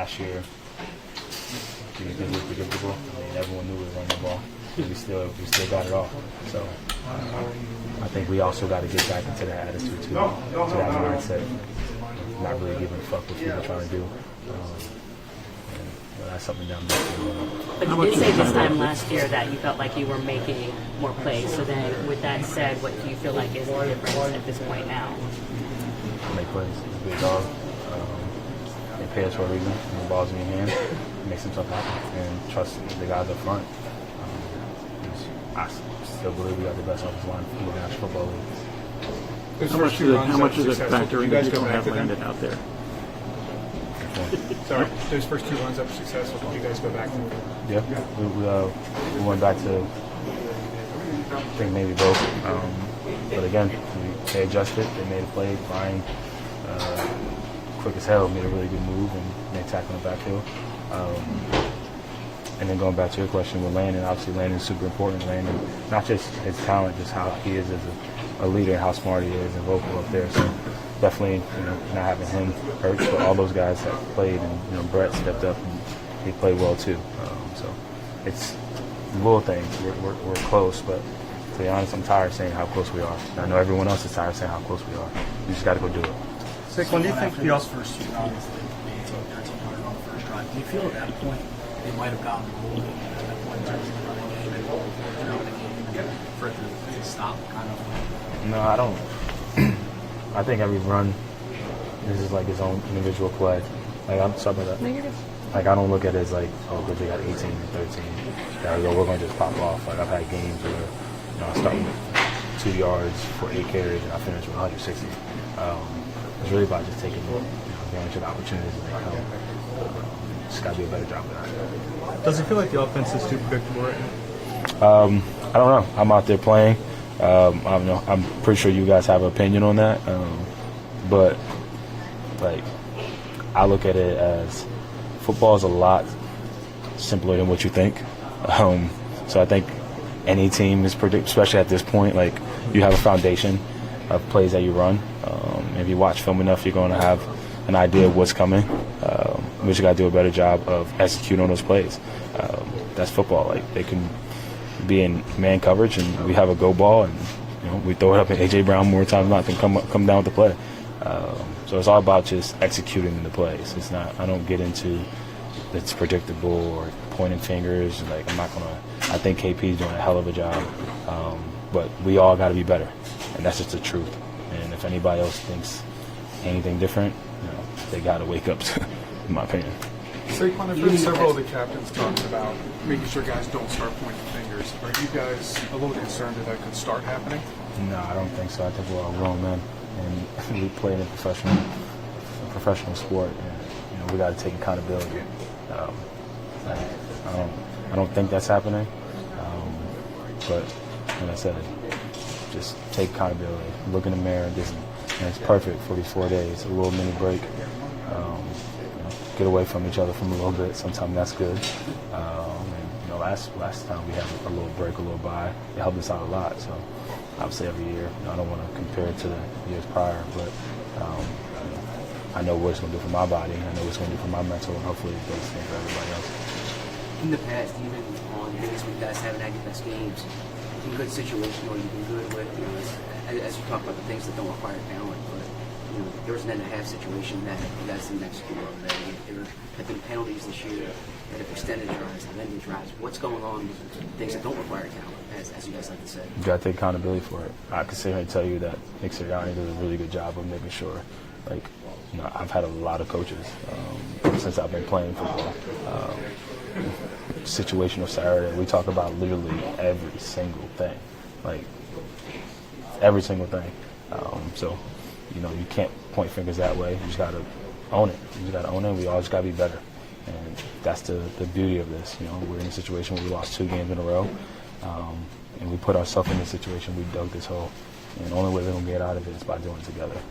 last year, do you think it was predictable? I mean, everyone knew we were running the ball. We still got it all. So I think we also got to get back into that attitude too, to that mindset, not really giving a fuck what people are trying to do. That's something that I'm doing. But you did say this time last year that you felt like you were making more plays. So then, with that said, what do you feel like is the difference at this point now? Make plays. He's a big dog. They pay us for a reason. When the ball's in your hand, make some stuff happen. And trust the guys up front. I still believe we got the best offensive line in the National Football League. How much does it factor in that you don't have Landon out there? Sorry, those first 2 runs that were successful, did you guys go back to them? Yeah, we went back to, I think maybe both. But again, they adjusted, they made a play. Brian, quick as hell, made a really good move and made a tackle in the backfield. And then going back to your question with Landon, obviously Landon's super important. Landon, not just his talent, just how he is as a leader and how smart he is and vocal up there. So definitely, not having him hurts, but all those guys have played, and Brett stepped up and he played well too. So it's little things. We're close, but to be honest, I'm tired of saying how close we are. I know everyone else is tired of saying how close we are. We just got to go do it. Saquon, do you think the first 2 rounds they took 13 on the first drive? Do you feel at that point they might have gotten the goal at that point in terms of the running game and the game for it to stop kind of? No, I don't. I think every run is like his own individual play. Like, I'm sorry about that. Negative. Like, I don't look at it as like, oh, good, they got 18 and 13. Yeah, we're going to just pop off. Like, I've had games where I start with 2 yards for 8 carries and I finish with 160. It's really about just taking advantage of the opportunities that they come. Just got to do a better job of that. Does it feel like the offense is too predictable right now? I don't know. I'm out there playing. I'm pretty sure you guys have an opinion on that. But, like, I look at it as football is a lot simpler than what you think. So I think any team is predictable, especially at this point. Like, you have a foundation of plays that you run. If you watch film enough, you're going to have an idea of what's coming. We just got to do a better job of executing on those plays. That's football. Like, they can be in man coverage and we have a go ball and we throw it up at A.J. Brown more times than not and come down with the play. So it's all about just executing the plays. It's not. I don't get into it's predictable or pointing fingers. Like, I'm not gonna. I think KP's doing a hell of a job, but we all got to be better, and that's just the truth. And if anybody else thinks anything different, they got to wake up. In my opinion. Saquon, I've heard several of the captains talking about making sure guys don't start pointing fingers. Are you guys a little concerned that could start happening? No, I don't think so. I think we're all grown men, and we play in a professional sport, and we got to take accountability. I don't think that's happening, but like I said, just take accountability. Look in the mirror, and it's perfect for these 4 days. A little mini break. Get away from each other from a little bit. Sometimes that's good. And last time we had a little break, a little bye. It helped us out a lot. So I would say every year. I don't want to compare it to the years prior, but I know what it's going to do for my body. I know what it's going to do for my mental, and hopefully it does the same for everybody else. In the past, even on days when you guys haven't had your best games, in good situation or you've been good with, as you talk about the things that don't require talent, but there was an end-and-a-half situation that you guys didn't execute on. There have been penalties this year that have extended drives, have ended drives. What's going on with things that don't require talent, as you guys like to say? You got to take accountability for it. I can sit here and tell you that Nick Sirianni does a really good job of making sure. Like, I've had a lot of coaches since I've been playing football. Situational Saturday, we talk about literally every single thing. Like, every single thing. So, you can't point fingers that way. You just got to own it. You just got to own it. We all just got to be better. And that's the beauty of this. We're in a situation where we lost 2 games in a row. And we put ourselves in this situation. We dug this hole. And the only way we're going to get out of it is by doing it together.